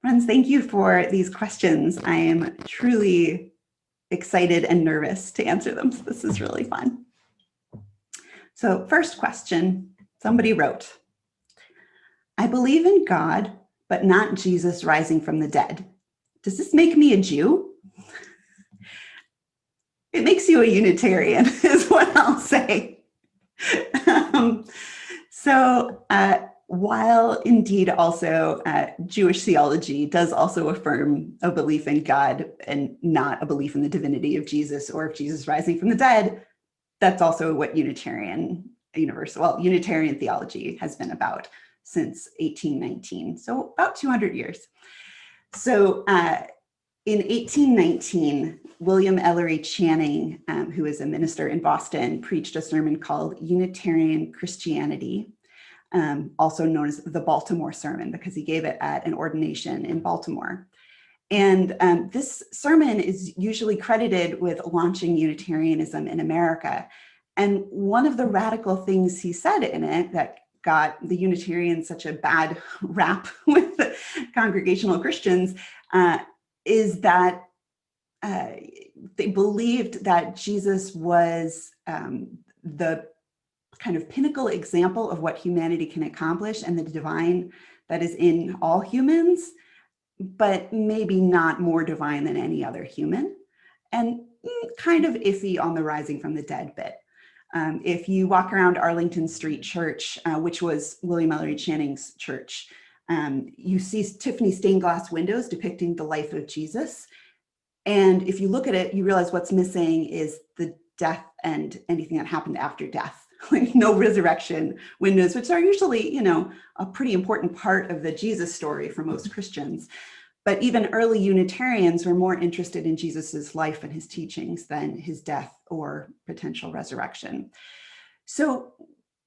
Friends, thank you for these questions. I am truly excited and nervous to answer them. So this is really fun. So first question, somebody wrote, I believe in God, but not Jesus rising from the dead. Does this make me a Jew? It makes you a Unitarian is what I'll say. While indeed also Jewish theology does also affirm a belief in God and not a belief in the divinity of Jesus or of Jesus rising from the dead, that's also what Unitarian theology has been about since 1819, so about 200 years. So in 1819, William Ellery Channing, who was a minister in Boston, preached a sermon called Unitarian Christianity, also known as the Baltimore Sermon, because he gave it at an ordination in Baltimore. And this sermon is usually credited with launching Unitarianism in America. And one of the radical things he said in it that got the Unitarians such a bad rap with the Congregational Christians is that they believed that Jesus was the kind of pinnacle example of what humanity can accomplish and the divine that is in all humans, but maybe not more divine than any other human, and kind of iffy on the rising from the dead bit. If you walk around Arlington Street Church, which was William Ellery Channing's church, you see Tiffany stained glass windows depicting the life of Jesus. And if you look at it, you realize what's missing is the death and anything that happened after death. Like no resurrection windows, which are usually, a pretty important part of the Jesus story for most Christians. But even early Unitarians were more interested in Jesus's life and his teachings than his death or potential resurrection. So,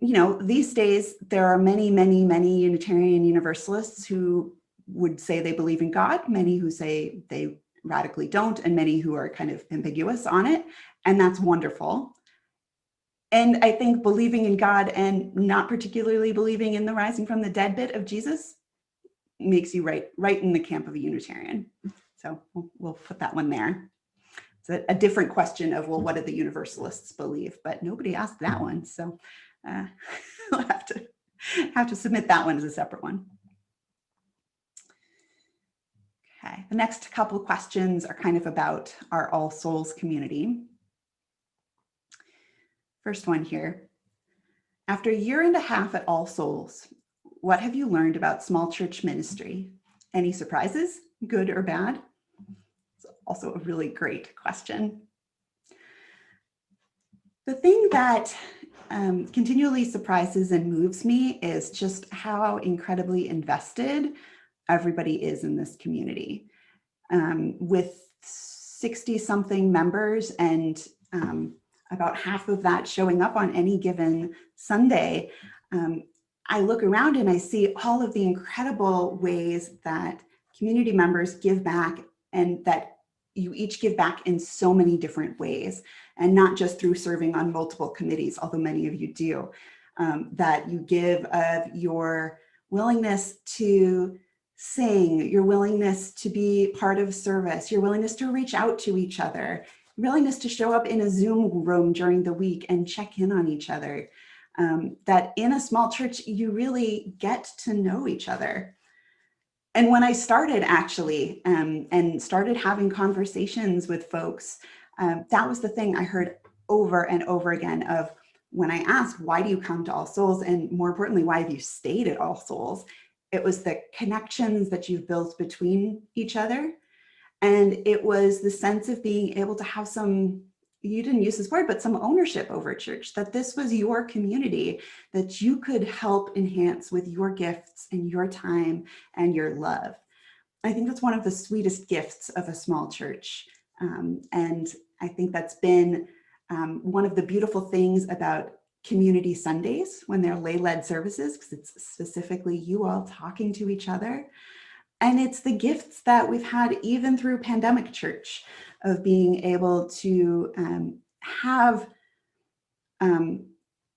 these days, there are many, many, many Unitarian Universalists who would say they believe in God, many who say they radically don't, and many who are kind of ambiguous on it. And that's wonderful. And I think believing in God and not particularly believing in the rising from the dead bit of Jesus makes you right in the camp of a Unitarian. So we'll put that one there. It's a different question of, well, what do the Universalists believe? But nobody asked that one. So we'll have to submit that one as a separate one. Okay, the next couple questions are kind of about our All Souls community. First one here. After a year and a half at All Souls, what have you learned about small church ministry? Any surprises, good or bad? It's also a really great question. The thing that continually surprises and moves me is just how incredibly invested everybody is in this community. With 60-something members and about half of that showing up on any given Sunday, I look around and I see all of the incredible ways that community members give back, and that you each give back in so many different ways, and not just through serving on multiple committees, although many of you do, that you give of your willingness to sing, your willingness to be part of service, your willingness to reach out to each other, willingness to show up in a Zoom room during the week and check in on each other. That in a small church, you really get to know each other. And when I started actually and started having conversations with folks, that was the thing I heard over and over again of when I asked, why do you come to All Souls? And more importantly, why have you stayed at All Souls? It was the connections that you've built between each other. And it was the sense of being able to have some, you didn't use this word, but some ownership over church, that this was your community, that you could help enhance with your gifts and your time and your love. I think that's one of the sweetest gifts of a small church. And I think that's been one of the beautiful things about community Sundays when they're lay-led services, because it's specifically you all talking to each other. And it's the gifts that we've had even through pandemic church of being able to have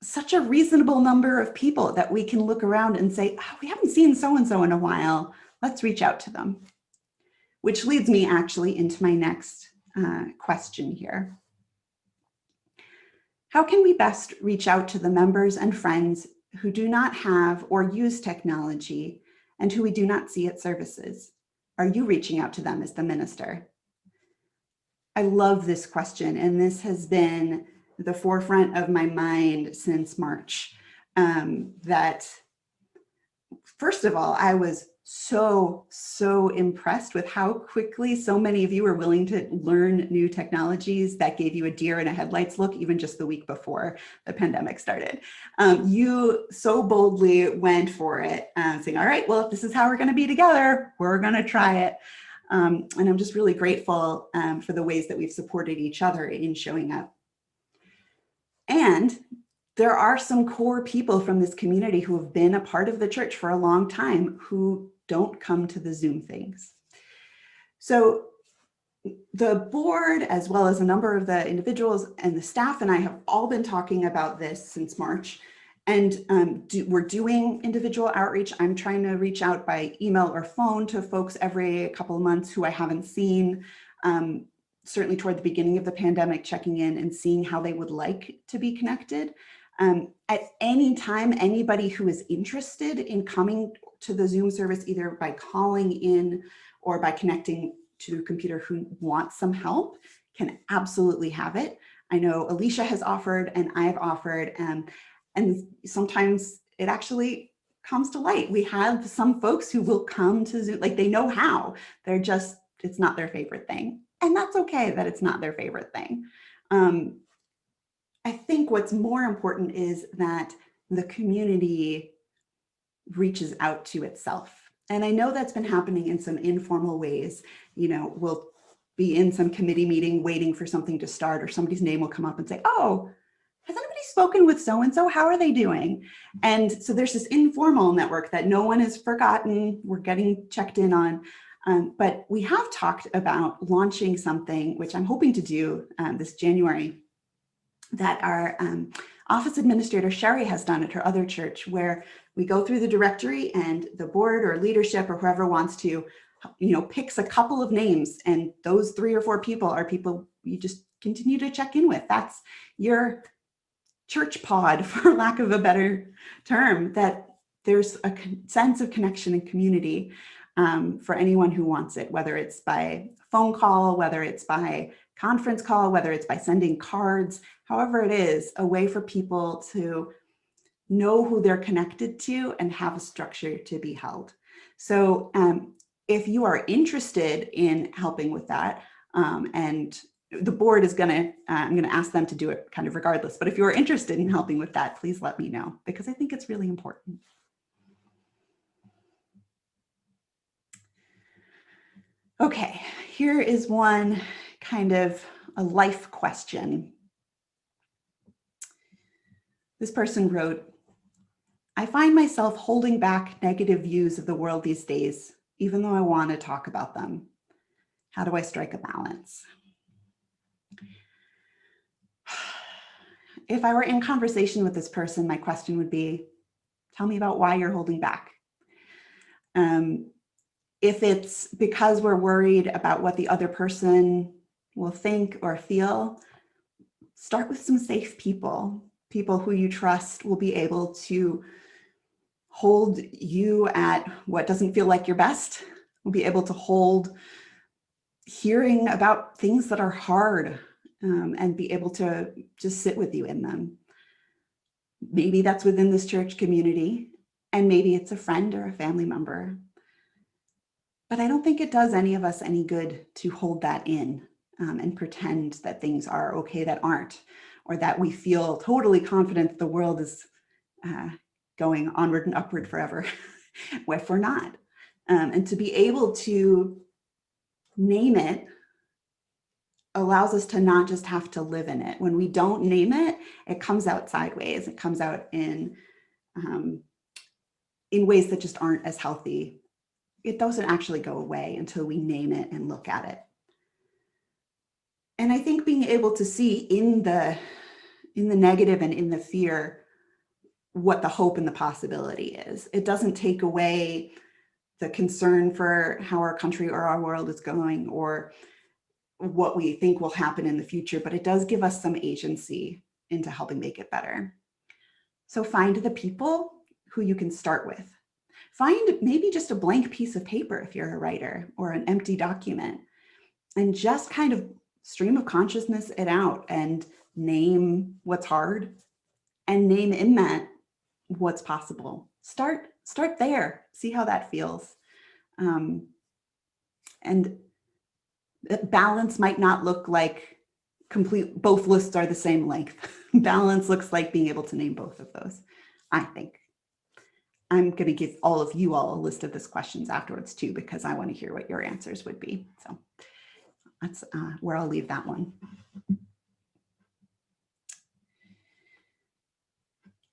such a reasonable number of people that we can look around and say, oh, we haven't seen so-and-so in a while. Let's reach out to them. which leads me actually into my next question here. How can we best reach out to the members and friends who do not have or use technology and who we do not see at services? Are you reaching out to them as the minister? I love this question, and this has been the forefront of my mind since March. That, first of all, I was so impressed with how quickly so many of you were willing to learn new technologies that gave you a deer in a headlights look, even just the week before the pandemic started. You so boldly went for it, saying, all right, well, if this is how we're going to be together, we're going to try it. And I'm just really grateful for the ways that we've supported each other in showing up. And there are some core people from this community who have been a part of the church for a long time who don't come to the Zoom things. So the board, as well as a number of the individuals and the staff and I have all been talking about this since March. And we're doing individual outreach. I'm trying to reach out by email or phone to folks every couple of months who I haven't seen. Certainly toward the beginning of the pandemic, checking in and seeing how they would like to be connected. At any time, anybody who is interested in coming to the Zoom service, either by calling in or by connecting to their computer, who wants some help, can absolutely have it. I know Alicia has offered and I've offered, and sometimes it actually comes to light. We have some folks who will come to Zoom, like they know how, they're just, it's not their favorite thing. And that's okay that it's not their favorite thing. I think what's more important is that the community reaches out to itself. And I know that's been happening in some informal ways. You know, we'll be in some committee meeting waiting for something to start, or somebody's name will come up and say, oh, has anybody spoken with so-and-so? How are they doing? And so there's this informal network that no one has forgotten. We're getting checked in on. But we have talked about launching something, which I'm hoping to do this January, that our office administrator, Sherry, has done at her other church, where we go through the directory and the board or leadership or whoever wants to, you know, picks a couple of names, and those 3 or 4 people are people you just continue to check in with. That's your church pod, for lack of a better term, that there's a sense of connection and community for anyone who wants it, whether it's by phone call, whether it's by conference call, whether it's by sending cards, however it is, a way for people to know who they're connected to and have a structure to be held. So if you are interested in helping with that, and the board is I'm gonna ask them to do it kind of regardless, but if you're interested in helping with that, please let me know, because I think it's really important. Okay, here is one kind of a life question. This person wrote, I find myself holding back negative views of the world these days, even though I want to talk about them. How do I strike a balance? If I were in conversation with this person, my question would be, tell me about why you're holding back. If it's because we're worried about what the other person will think or feel, start with some safe people. People who you trust will be able to hold you at what doesn't feel like your best, will be able to hold hearing about things that are hard, and be able to just sit with you in them. Maybe that's within this church community, and maybe it's a friend or a family member. But I don't think it does any of us any good to hold that in and pretend that things are okay that aren't, or that we feel totally confident the world is going onward and upward forever, if we're not. And to be able to name it allows us to not just have to live in it. When we don't name it, it comes out sideways. It comes out in ways that just aren't as healthy. It doesn't actually go away until we name it and look at it. And I think being able to see in the negative and in the fear what the hope and the possibility is. It doesn't take away the concern for how our country or our world is going, or what we think will happen in the future, but it does give us some agency into helping make it better. So find the people who you can start with. Find maybe just a blank piece of paper if you're a writer, or an empty document, and just kind of stream of consciousness it out and name what's hard and name in that what's possible. Start there, see how that feels. And balance might not look like both lists are the same length. Balance looks like being able to name both of those, I think. I'm going to give all of you all a list of these questions afterwards too, because I want to hear what your answers would be. So that's where I'll leave that one.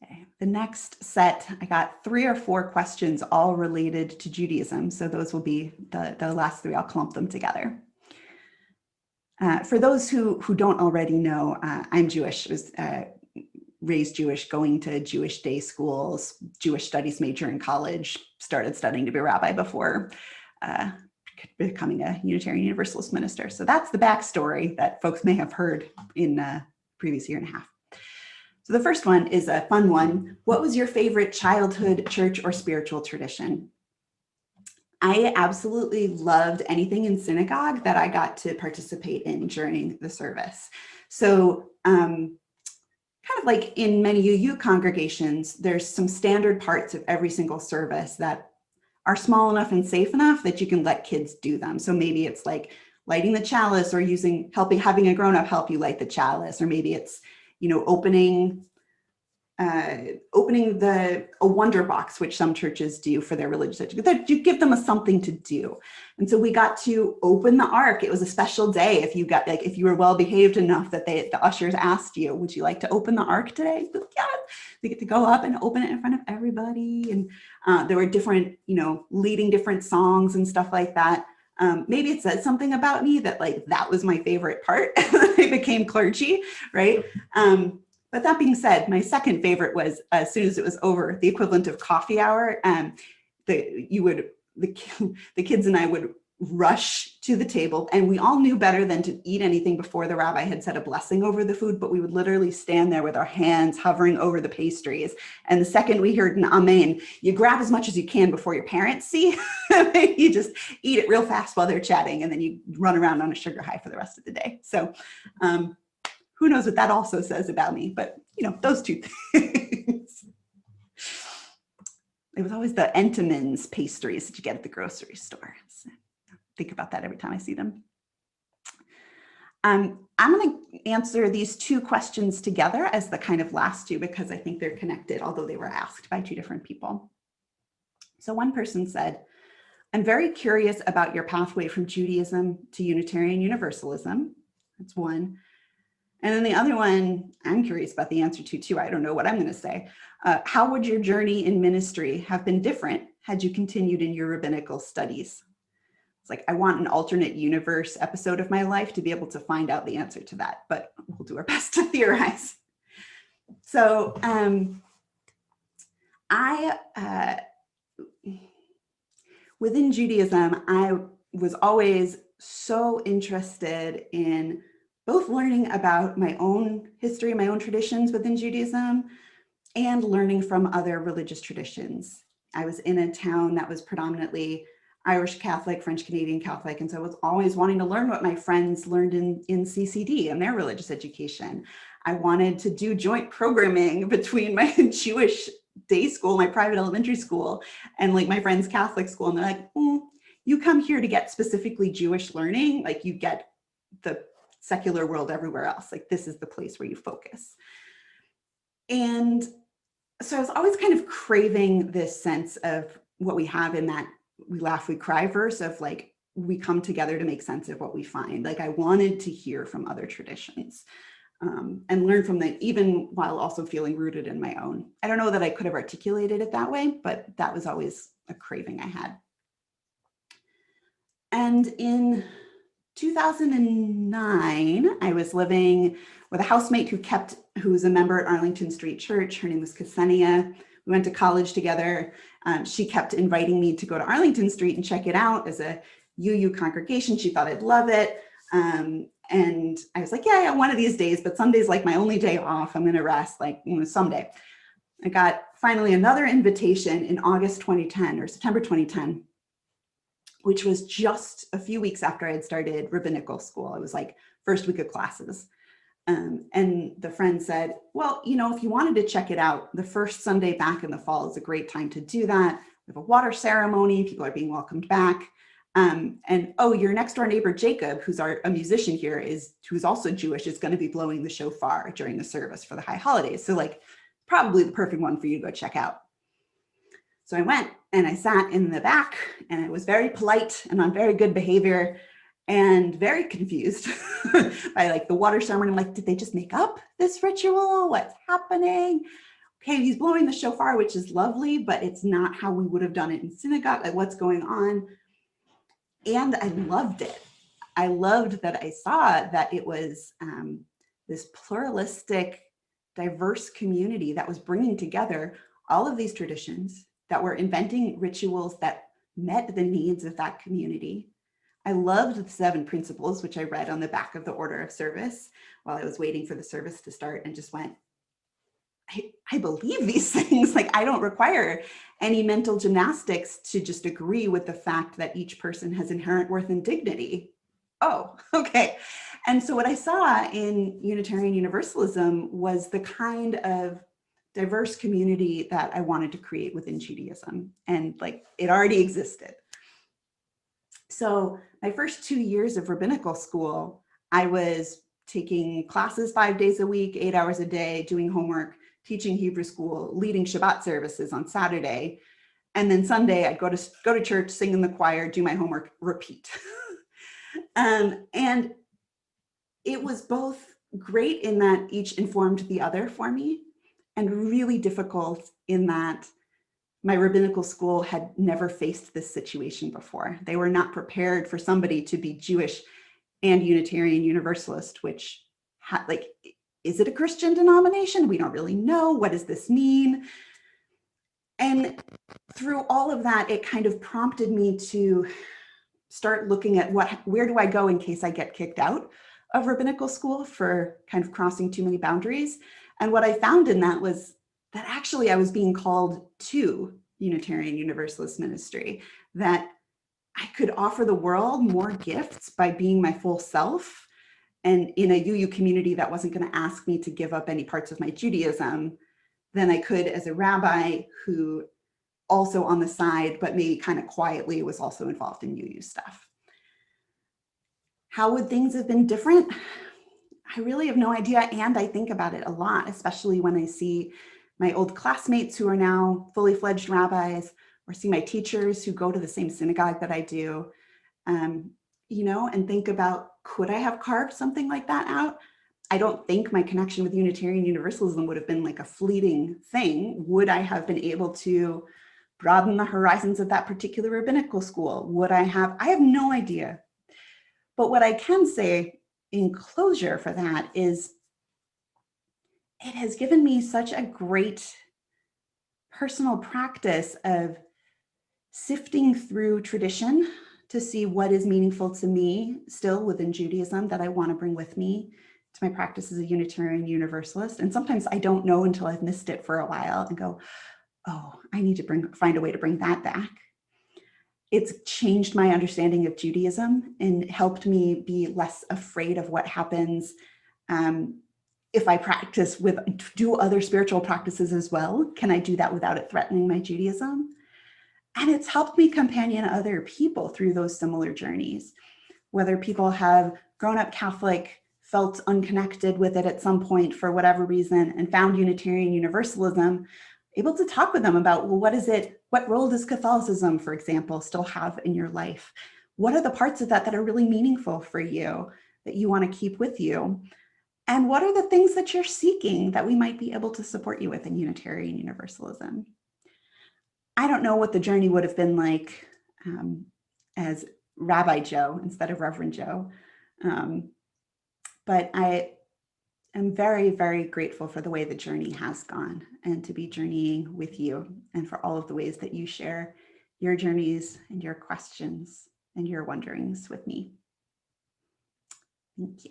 Okay. The next set, I got 3 or 4 questions all related to Judaism. So those will be the last 3. I'll clump them together. For those who don't already know, I'm Jewish. I was raised Jewish, going to Jewish day schools, Jewish studies major in college, started studying to be a rabbi before becoming a Unitarian Universalist minister. So that's the backstory that folks may have heard in the previous year and a half. So the first one is a fun one. What was your favorite childhood church or spiritual tradition? I absolutely loved anything in synagogue that I got to participate in during the service. So kind of like in many UU congregations, there's some standard parts of every single service that are small enough and safe enough that you can let kids do them. So maybe it's like lighting the chalice, or having a grown-up help you light the chalice, or maybe it's, opening a wonder box, which some churches do for their religious education. You give them something to do. And so we got to open the ark. It was a special day. If you were well behaved enough that the ushers asked you, would you like to open the ark today? Yeah. They get to go up and open it in front of everybody. And there were different, leading different songs and stuff like that. Maybe it said something about me that that was my favorite part. I became clergy, right? But that being said, my second favorite was, as soon as it was over, the equivalent of coffee hour. The kids and I would rush to the table, and we all knew better than to eat anything before the rabbi had said a blessing over the food, but we would literally stand there with our hands hovering over the pastries. And the second we heard an amen, you grab as much as you can before your parents see. You just eat it real fast while they're chatting, and then you run around on a sugar high for the rest of the day. So who knows what that also says about me, but those two things. It was always the Entenmann's pastries that you get at the grocery store. So think about that every time I see them. I'm going to answer these 2 questions together as the kind of last 2, because I think they're connected, although they were asked by 2 different people. So one person said, I'm very curious about your pathway from Judaism to Unitarian Universalism. That's one. And then the other one, I'm curious about the answer to too. I don't know what I'm going to say. How would your journey in ministry have been different had you continued in your rabbinical studies? It's like, I want an alternate universe episode of my life to be able to find out the answer to that, but we'll do our best to theorize. So within Judaism, I was always so interested in both learning about my own history, my own traditions within Judaism, and learning from other religious traditions. I was in a town that was predominantly Irish Catholic, French Canadian Catholic, and so I was always wanting to learn what my friends learned in CCD and their religious education. I wanted to do joint programming between my Jewish day school, my private elementary school, and my friend's Catholic school. And they're like, you come here to get specifically Jewish learning, you get the secular world everywhere else. This is the place where you focus. And so I was always kind of craving this sense of what we have in that we laugh, we cry verse of we come together to make sense of what we find. I wanted to hear from other traditions and learn from them, even while also feeling rooted in my own. I don't know that I could have articulated it that way, but that was always a craving I had. And in 2009, I was living with a housemate who was a member at Arlington Street Church. Her name was Ksenia. We went to college together. She kept inviting me to go to Arlington Street and check it out as a UU congregation. She thought I'd love it. And I was like, yeah, one of these days, but Sunday's like my only day off. I'm going to rest, like, someday. I got finally another invitation in August 2010 or September 2010, which was just a few weeks after I had started Rabbinical School. It was like first week of classes. And the friend said, well, if you wanted to check it out, the first Sunday back in the fall is a great time to do that. We have a water ceremony. People are being welcomed back. And oh, your next door neighbor, Jacob, who's a musician here, who's also Jewish, is going to be blowing the shofar during the service for the high holidays. So like probably the perfect one for you to go check out. So I went and I sat in the back, and I was very polite and on very good behavior and very confused by like the water ceremony. I'm like, did they just make up this ritual? What's happening? Okay, he's blowing the shofar, which is lovely, but it's not how we would have done it in synagogue. Like, what's going on? And I loved it. I loved that I saw that it was this pluralistic, diverse community that was bringing together all of these traditions, that were inventing rituals that met the needs of that community. I loved the 7 principles, which I read on the back of the order of service while I was waiting for the service to start, and just went, I believe these things. Like, I don't require any mental gymnastics to just agree with the fact that each person has inherent worth and dignity. Oh, okay. And so what I saw in Unitarian Universalism was the kind of diverse community that I wanted to create within Judaism. And like, it already existed. So my first 2 years of Rabbinical School, I was taking classes 5 days a week, 8 hours a day, doing homework, teaching Hebrew school, leading Shabbat services on Saturday. And then Sunday, I'd go to church, sing in the choir, do my homework, repeat. And it was both great in that each informed the other for me, and really difficult in that my Rabbinical School had never faced this situation before. They were not prepared for somebody to be Jewish and Unitarian Universalist, which is it a Christian denomination? We don't really know. What does this mean? And through all of that, it kind of prompted me to start looking at where do I go in case I get kicked out of Rabbinical School for kind of crossing too many boundaries. And what I found in that was that actually I was being called to Unitarian Universalist ministry, that I could offer the world more gifts by being my full self, and in a UU community that wasn't going to ask me to give up any parts of my Judaism, than I could as a rabbi who also on the side, but maybe kind of quietly, was also involved in UU stuff. How would things have been different? I really have no idea, and I think about it a lot, especially when I see my old classmates who are now fully fledged rabbis, or see my teachers who go to the same synagogue that I do, and think about, could I have carved something like that out? I don't think my connection with Unitarian Universalism would have been like a fleeting thing. Would I have been able to broaden the horizons of that particular rabbinical school? Would I have? I have no idea. But what I can say in closure for that is it has given me such a great personal practice of sifting through tradition to see what is meaningful to me still within Judaism that I want to bring with me to my practice as a Unitarian Universalist. And sometimes I don't know until I've missed it for a while and go, oh, I need to find a way to bring that back. It's changed my understanding of Judaism and helped me be less afraid of what happens if I do other spiritual practices as well. Can I do that without it threatening my Judaism? And it's helped me companion other people through those similar journeys, whether people have grown up Catholic, felt unconnected with it at some point for whatever reason, and found Unitarian Universalism, able to talk with them about, well, what is it? What role does Catholicism, for example, still have in your life? What are the parts of that are really meaningful for you, that you want to keep with you? And what are the things that you're seeking that we might be able to support you with in Unitarian Universalism? I don't know what the journey would have been like as Rabbi Joe instead of Reverend Joe. But I am very, very grateful for the way the journey has gone and to be journeying with you and for all of the ways that you share your journeys and your questions and your wonderings with me. Thank you.